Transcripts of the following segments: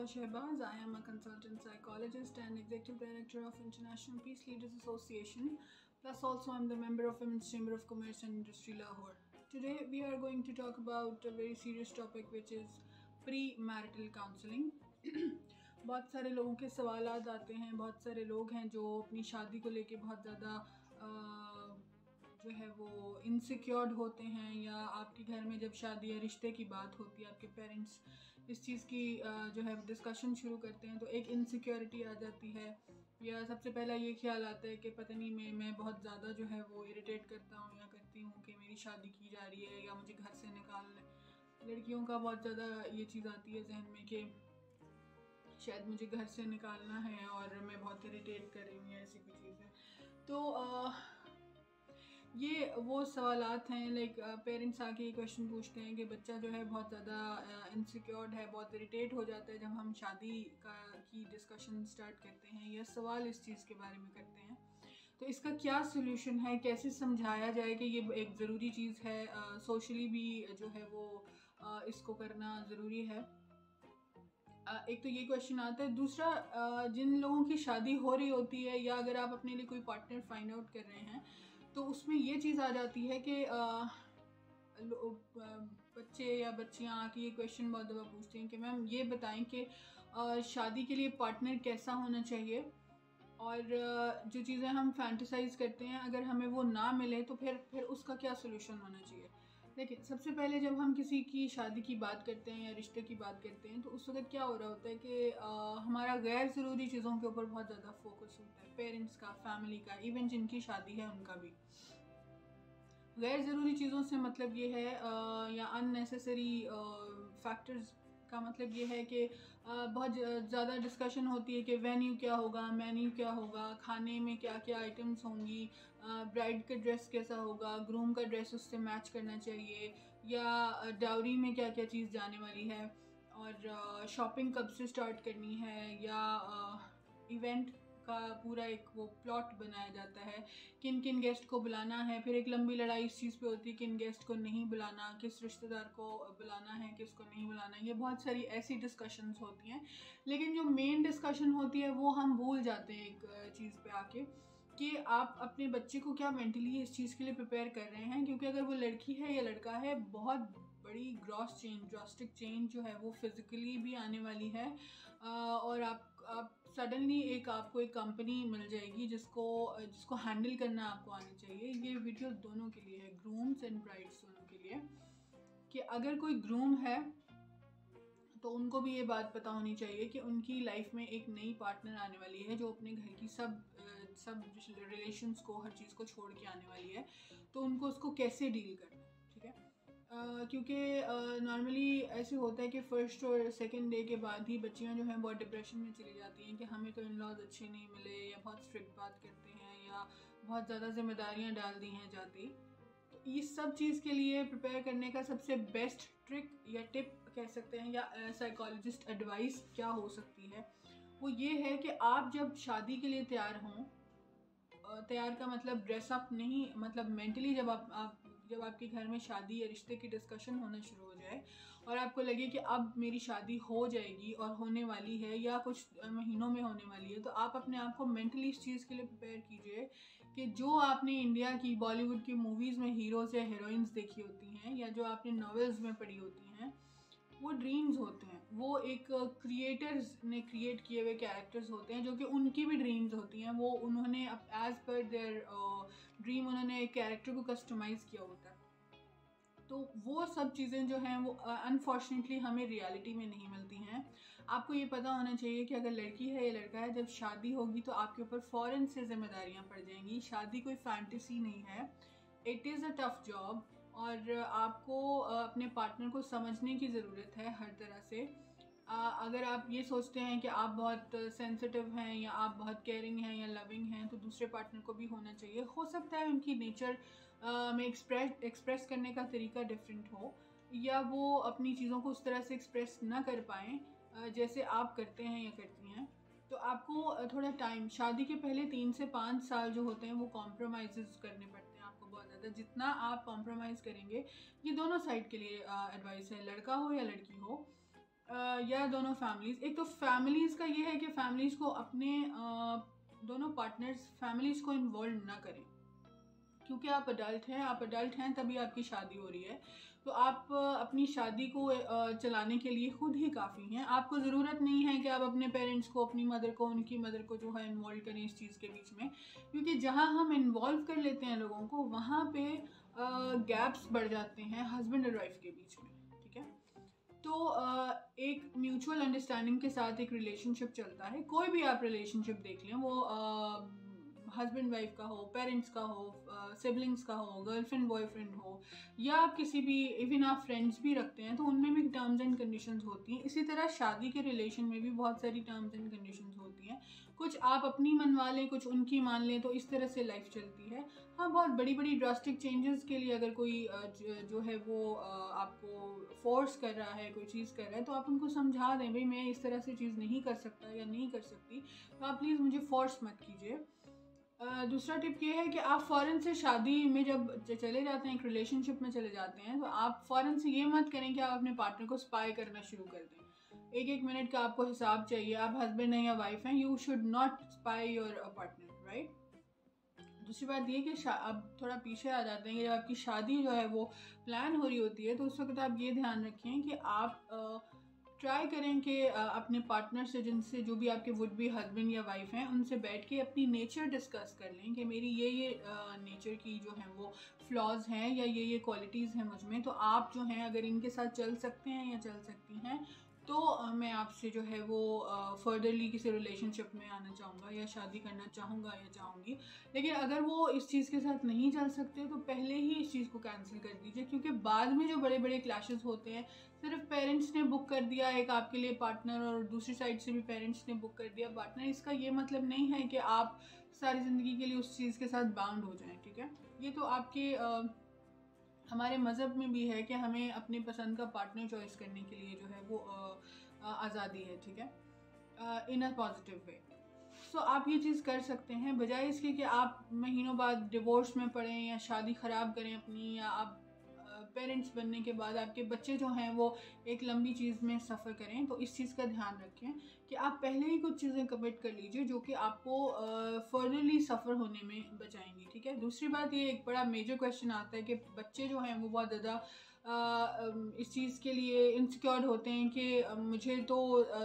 Shehbaz. I am a consultant psychologist and executive director of International Peace Leaders Association. Plus, also I'm the member of Women's Chamber of Commerce and Industry, Lahore. Today, we are going to talk about a very serious topic, which is pre-marital counseling. बहुत सारे लोगों के सवालात आते हैं, बहुत सारे लोग हैं जो अपनी शादी को लेके बहुत ज़्यादा जो है वो इनसिक्योर्ड होते हैं, या आपके घर में जब शादी या रिश्ते की बात होती है, आपके पेरेंट्स इस चीज़ की जो है डिस्कशन शुरू करते हैं तो एक इनसिक्योरिटी आ जाती है, या सबसे पहला ये ख्याल आता है कि पता नहीं मैं बहुत ज़्यादा जो है वो इरिटेट करता हूँ या करती हूँ कि मेरी शादी की जा रही है या मुझे घर से निकाल लें। लड़कियों का बहुत ज़्यादा ये चीज़ आती है जहन में कि शायद मुझे घर से निकालना है और मैं बहुत इरिटेट कर रही हूँ या ऐसी कोई चीज़ है। तो ये वो सवालात हैं, लाइक पेरेंट्स आके ये क्वेश्चन पूछते हैं कि बच्चा जो है बहुत ज़्यादा इनसिक्योर्ड है, बहुत इरिटेट हो जाता है जब हम शादी की डिस्कशन स्टार्ट करते हैं या सवाल इस चीज़ के बारे में करते हैं। तो इसका क्या सोल्यूशन है, कैसे समझाया जाए कि ये एक ज़रूरी चीज़ है, सोशली भी जो है वो इसको करना ज़रूरी है। एक तो ये क्वेश्चन आता है। दूसरा, जिन लोगों की शादी हो रही होती है या अगर आप अपने लिए कोई पार्टनर फाइंड आउट कर रहे हैं तो उसमें ये चीज़ आ जाती है कि बच्चे या बच्चियां आके ये क्वेश्चन बहुत दफ़ा पूछते हैं कि मैम ये बताएं कि शादी के लिए पार्टनर कैसा होना चाहिए, और जो चीज़ें हम फैंटेसाइज करते हैं अगर हमें वो ना मिले तो फिर उसका क्या सोल्यूशन होना चाहिए। देखिए, सबसे पहले जब हम किसी की शादी की बात करते हैं या रिश्ते की बात करते हैं तो उस वक्त क्या हो रहा होता है कि हमारा गैर ज़रूरी चीज़ों के ऊपर बहुत ज़्यादा फोकस होता है, पेरेंट्स का, फैमिली का, इवन जिनकी शादी है उनका भी। गैर ज़रूरी चीज़ों से मतलब ये है या अननेसेसरी फैक्टर्स का मतलब ये है कि बहुत ज़्यादा डिस्कशन होती है कि वेन्यू क्या होगा, मेन्यू क्या होगा, खाने में क्या क्या आइटम्स होंगी, ब्राइड का ड्रेस कैसा होगा, ग्रूम का ड्रेस उससे मैच करना चाहिए, या डाउरी में क्या क्या चीज़ जाने वाली है, और शॉपिंग कब से स्टार्ट करनी है, या इवेंट का पूरा एक वो प्लॉट बनाया जाता है, किन किन गेस्ट को बुलाना है। फिर एक लंबी लड़ाई इस चीज़ पे होती है किन गेस्ट को नहीं बुलाना, किस रिश्तेदार को बुलाना है, किसको नहीं बुलाना। ये बहुत सारी ऐसी डिस्कशंस होती हैं, लेकिन जो मेन डिस्कशन होती है वो हम भूल जाते हैं एक चीज़ पे आके कि आप अपने बच्चे को क्या मेंटली इस चीज़ के लिए प्रिपेयर कर रहे हैं। क्योंकि अगर वो लड़की है या लड़का है, बहुत बड़ी ड्रास्टिक चेंज जो है वो फिज़िकली भी आने वाली है, और आप सडनली आपको एक कंपनी मिल जाएगी जिसको हैंडल करना आपको आना चाहिए। ये वीडियो दोनों के लिए है, ग्रूम्स एंड ब्राइड्स दोनों के लिए, कि अगर कोई ग्रूम है तो उनको भी ये बात पता होनी चाहिए कि उनकी लाइफ में एक नई पार्टनर आने वाली है जो अपने घर की सब रिलेशंस को, हर चीज़ को छोड़ के आने वाली है, तो उनको उसको कैसे डील करना है। ठीक है, क्योंकि नॉर्मली ऐसे होता है कि फर्स्ट और सेकंड डे के बाद ही बच्चियां जो हैं बहुत डिप्रेशन में चली जाती हैं कि हमें तो इन लॉज अच्छे नहीं मिले, या बहुत स्ट्रिक्ट बात करते हैं, या बहुत ज़्यादा जिम्मेदारियां डाल दी हैं जाती। तो इस सब चीज़ के लिए प्रिपेयर करने का सबसे बेस्ट ट्रिक या टिप कह सकते हैं, या साइकोलॉजिस्ट एडवाइस क्या हो सकती है, वो ये है कि आप जब शादी के लिए तैयार हों, तैयार का मतलब ड्रेसअप नहीं, मतलब मेंटली जब आपके घर में शादी या रिश्ते की डिस्कशन होना शुरू हो जाए और आपको लगे कि अब मेरी शादी हो जाएगी और होने वाली है या कुछ महीनों में होने वाली है, तो आप अपने आप को मेंटली इस चीज़ के लिए प्रिपेयर कीजिए कि जो आपने इंडिया की, बॉलीवुड की मूवीज़ में हीरोज़ या हीरोइंस देखी होती हैं, या जो आपने नॉवेल्स में पढ़ी होती हैं, वो ड्रीम्स होते हैं। वो एक क्रिएटर्स ने क्रिएट किए हुए कैरेक्टर्स होते हैं जो कि उनकी भी ड्रीम्स होती हैं। वो उन्होंने एज पर देयर ड्रीम उन्होंने एक कैरेक्टर को कस्टमाइज़ किया होता है। तो वो सब चीज़ें जो हैं वो अनफॉर्चुनेटली हमें रियलिटी में नहीं मिलती हैं। आपको ये पता होना चाहिए कि अगर लड़की है या लड़का है, जब शादी होगी तो आपके ऊपर फ़ौरन से जिम्मेदारियाँ पड़ जाएंगी। शादी कोई फैंटेसी नहीं है, it is a tough job, और आपको अपने पार्टनर को समझने की ज़रूरत है हर तरह से। अगर आप ये सोचते हैं कि आप बहुत सेंसिटिव हैं या आप बहुत केयरिंग हैं या लविंग हैं, तो दूसरे पार्टनर को भी होना चाहिए। हो सकता है उनकी नेचर में एक्सप्रेस करने का तरीका डिफरेंट हो, या वो अपनी चीज़ों को उस तरह से एक्सप्रेस ना कर पाएँ जैसे आप करते हैं या करती हैं। तो आपको थोड़ा टाइम, शादी के पहले 3 से 5 साल जो होते हैं वो कॉम्प्रोमाइज़ करने पड़ते हैं आपको बहुत ज़्यादा। जितना आप कॉम्प्रोमाइज़ करेंगे, ये दोनों साइड के लिए एडवाइस है, लड़का हो या लड़की हो, या दोनों फैमिलीज़, एक तो फैमिलीज़ का ये है कि फैमिलीज़ को अपने दोनों पार्टनर्स फैमिलीज़ को इन्वॉल्व ना करें, क्योंकि आप अडल्ट हैं तभी आपकी शादी हो रही है। तो आप अपनी शादी को चलाने के लिए खुद ही काफ़ी हैं। आपको ज़रूरत नहीं है कि आप अपने पेरेंट्स को, अपनी मदर को, उनकी मदर को जो है इन्वॉल्व करें इस चीज़ के बीच में, क्योंकि जहाँ हम इन्वॉल्व कर लेते हैं लोगों को, वहाँ पे गैप्स बढ़ जाते हैं हस्बैंड और वाइफ के बीच में, ठीक है। तो एक म्यूचुअल अंडरस्टैंडिंग के साथ एक रिलेशनशिप चलता है। कोई भी आप रिलेशनशिप देख लें, वो हस्बैंड वाइफ का हो, पेरेंट्स का हो, सिबलिंग्स का हो, गर्लफ्रेंड बॉयफ्रेंड हो, या आप किसी भी, इवन आप फ्रेंड्स भी रखते हैं तो उनमें भी टर्म्स एंड कंडीशंस होती हैं। इसी तरह शादी के रिलेशन में भी बहुत सारी टर्म्स एंड कंडीशंस होती हैं। कुछ आप अपनी मनवा लें, कुछ उनकी मान लें, तो इस तरह से लाइफ चलती है। हाँ, बहुत बड़ी बड़ी ड्रास्टिक चेंजेस के लिए अगर कोई जो है वो आपको फोर्स कर रहा है, कोई चीज़ कर रहा है, तो आप उनको समझा दें, भाई मैं इस तरह से चीज़ नहीं कर सकता या नहीं कर सकती, तो आप प्लीज़ मुझे फोर्स मत कीजिए। दूसरा टिप ये है कि आप फ़ौरन से शादी में जब चले जाते हैं, एक रिलेशनशिप में चले जाते हैं, तो आप फ़ौरन से ये मत करें कि आप अपने पार्टनर को स्पाई करना शुरू कर दें। एक एक मिनट का आपको हिसाब चाहिए। आप हस्बैंड हैं या वाइफ हैं, you should not spy your partner, right. दूसरी बात ये कि अब थोड़ा पीछे आ जाते हैं कि जब आपकी शादी जो है वो प्लान हो रही होती है, तो उस वक्त आप ये ध्यान रखें कि आप ट्राई करें कि अपने पार्टनर से, जिनसे जो भी आपके वुड बी हस्बैंड या वाइफ हैं, उनसे बैठ के अपनी नेचर डिस्कस कर लें कि मेरी ये नेचर की जो है वो फ्लॉज हैं या ये क्वालिटीज़ हैं मुझ में, तो आप जो हैं अगर इनके साथ चल सकते हैं या चल सकती हैं, तो मैं आपसे जो है वो फर्दरली किसी रिलेशनशिप में आना चाहूँगा या शादी करना चाहूँगा या चाहूँगी। लेकिन अगर वो इस चीज़ के साथ नहीं चल सकते, तो पहले ही इस चीज़ को कैंसिल कर दीजिए, क्योंकि बाद में जो बड़े बड़े क्लैशेस होते हैं, सिर्फ पेरेंट्स ने बुक कर दिया एक आपके लिए पार्टनर और दूसरी साइड से भी पेरेंट्स ने बुक कर दिया पार्टनर, इसका ये मतलब नहीं है कि आप सारी ज़िंदगी के लिए उस चीज़ के साथ बाउंड हो जाएं, ठीक है। ये तो आपके हमारे मज़हब में भी है कि हमें अपनी पसंद का पार्टनर चॉइस करने के लिए जो है वो आज़ादी है, ठीक है, इन अ पॉजिटिव वे। सो आप ये चीज़ कर सकते हैं, बजाय इसके कि आप महीनों बाद डिवोर्स में पड़ें या शादी ख़राब करें अपनी, या आप पेरेंट्स बनने के बाद आपके बच्चे जो हैं वो एक लंबी चीज़ में सफ़र करें। तो इस चीज़ का ध्यान रखें कि आप पहले ही कुछ चीज़ें कमिट कर लीजिए जो कि आपको फर्दरली सफ़र होने में बचाएंगी, ठीक है। दूसरी बात, ये एक बड़ा मेजर क्वेश्चन आता है कि बच्चे जो हैं वो बहुत ज़्यादा इस चीज़ के लिए इनसिक्योर होते हैं कि मुझे तो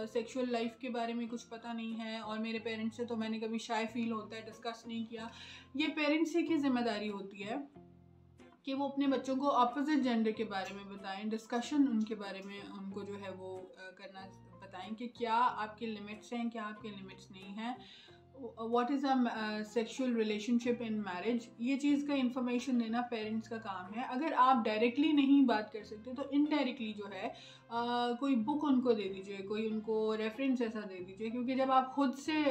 सेक्सुअल लाइफ के बारे में कुछ पता नहीं है, और मेरे पेरेंट्स से तो मैंने कभी शाय फील होता है डिस्कस नहीं किया। ये पेरेंट्स ही की जिम्मेदारी होती है कि वो अपने बच्चों को अपोजिट जेंडर के बारे में बताएं, डिस्कशन उनके बारे में उनको जो है वो करना बताएं कि क्या आपके लिमिट्स हैं, क्या आपके लिमिट्स नहीं हैं, what is a sexual relationship in marriage. ये चीज़ का इंफॉर्मेशन देना पेरेंट्स का काम है। अगर आप डायरेक्टली नहीं बात कर सकते, तो इनडायरेक्टली जो है कोई बुक उनको दे दीजिए, कोई उनको रेफरेंस ऐसा दे दीजिए, क्योंकि जब आप खुद से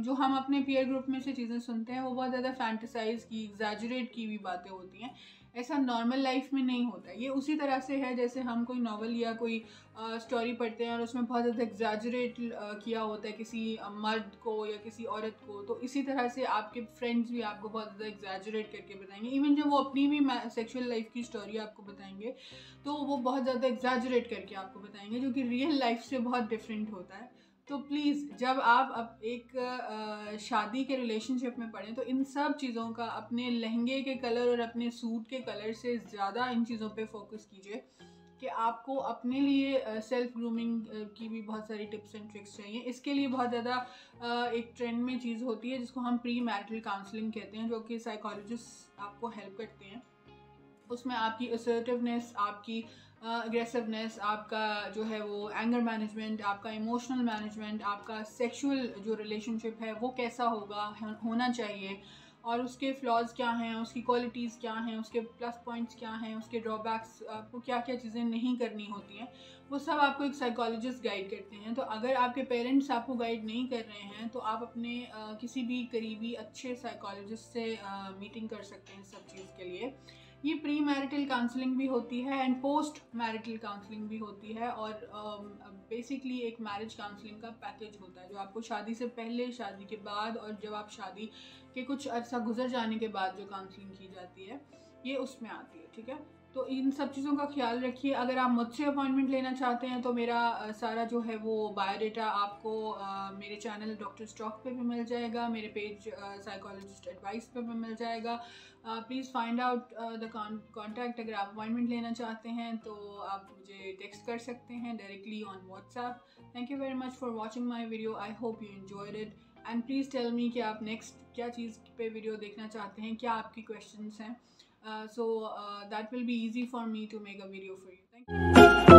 जो हम अपने पीयर ग्रुप में से चीज़ें सुनते हैं, वो बहुत ज़्यादा फैंटेसाइज की, एग्जैजरेट की हुई बातें होती हैं। ऐसा नॉर्मल लाइफ में नहीं होता। ये उसी तरह से है जैसे हम कोई नॉवल या कोई स्टोरी पढ़ते हैं और उसमें बहुत ज़्यादा एग्जैजरेट किया होता है किसी मर्द को या किसी औरत को, तो इसी तरह से आपके फ्रेंड्स भी आपको बहुत ज़्यादा एग्जैजरेट करके बताएंगे। इवन जब वो अपनी भी सेक्सुअल लाइफ की स्टोरी आपको बताएंगे, तो वो बहुत ज़्यादा एग्जैजरेट करके आपको बताएंगे, जो कि रियल लाइफ से बहुत डिफरेंट होता है। तो प्लीज़, जब आप अब एक शादी के रिलेशनशिप में पड़ें, तो इन सब चीज़ों का, अपने लहंगे के कलर और अपने सूट के कलर से ज़्यादा इन चीज़ों पे फोकस कीजिए कि आपको अपने लिए सेल्फ ग्रूमिंग की भी बहुत सारी टिप्स एंड ट्रिक्स चाहिए। इसके लिए बहुत ज़्यादा एक ट्रेंड में चीज़ होती है जिसको हम प्री मैरिटल काउंसलिंग कहते हैं, जो कि साइकोलॉजिस्ट आपको हेल्प करते हैं। उसमें आपकी असर्टिवनेस, आपकी अग्रेसिवनेस, आपका जो है वो एंगर मैनेजमेंट, आपका इमोशनल मैनेजमेंट, आपका सेक्सुअल जो रिलेशनशिप है वो कैसा होना चाहिए, और उसके फ्लॉज क्या हैं, उसकी क्वालिटीज़ क्या हैं, उसके प्लस पॉइंट्स क्या हैं, उसके ड्रॉबैक्स, आपको क्या क्या चीज़ें नहीं करनी होती हैं, वो सब आपको एक साइकोलॉजिस्ट गाइड करते हैं। तो अगर आपके पेरेंट्स आपको गाइड नहीं कर रहे हैं, तो आप अपने किसी भी करीबी अच्छे साइकोलॉजिस्ट से मीटिंग कर सकते हैं इस सब चीज़ के लिए। ये प्री मैरिटल काउंसलिंग भी होती है एंड पोस्ट मैरिटल काउंसलिंग भी होती है, और बेसिकली एक मैरिज काउंसलिंग का पैकेज होता है जो आपको शादी से पहले, शादी के बाद, और जब आप शादी के कुछ अर्सा गुजर जाने के बाद जो काउंसलिंग की जाती है, ये उसमें आती है, ठीक है। तो इन सब चीज़ों का ख्याल रखिए। अगर आप मुझसे अपॉइंटमेंट लेना चाहते हैं तो मेरा सारा जो है वो बायोडाटा आपको मेरे चैनल डॉक्टर स्टॉक पे भी मिल जाएगा, मेरे पेज साइकोलॉजिस्ट एडवाइस पे भी मिल जाएगा। Please find out the contact. अगर आप अपॉइंटमेंट लेना चाहते हैं तो आप मुझे टेक्स्ट कर सकते हैं directly on WhatsApp. Thank you very much for watching my video. I hope you enjoyed it and please tell me कि आप नेक्स्ट क्या चीज़ पे वीडियो देखना चाहते हैं, क्या आपकी क्वेश्चंस हैं। So that will be easy for me to make a video for you. Thank you.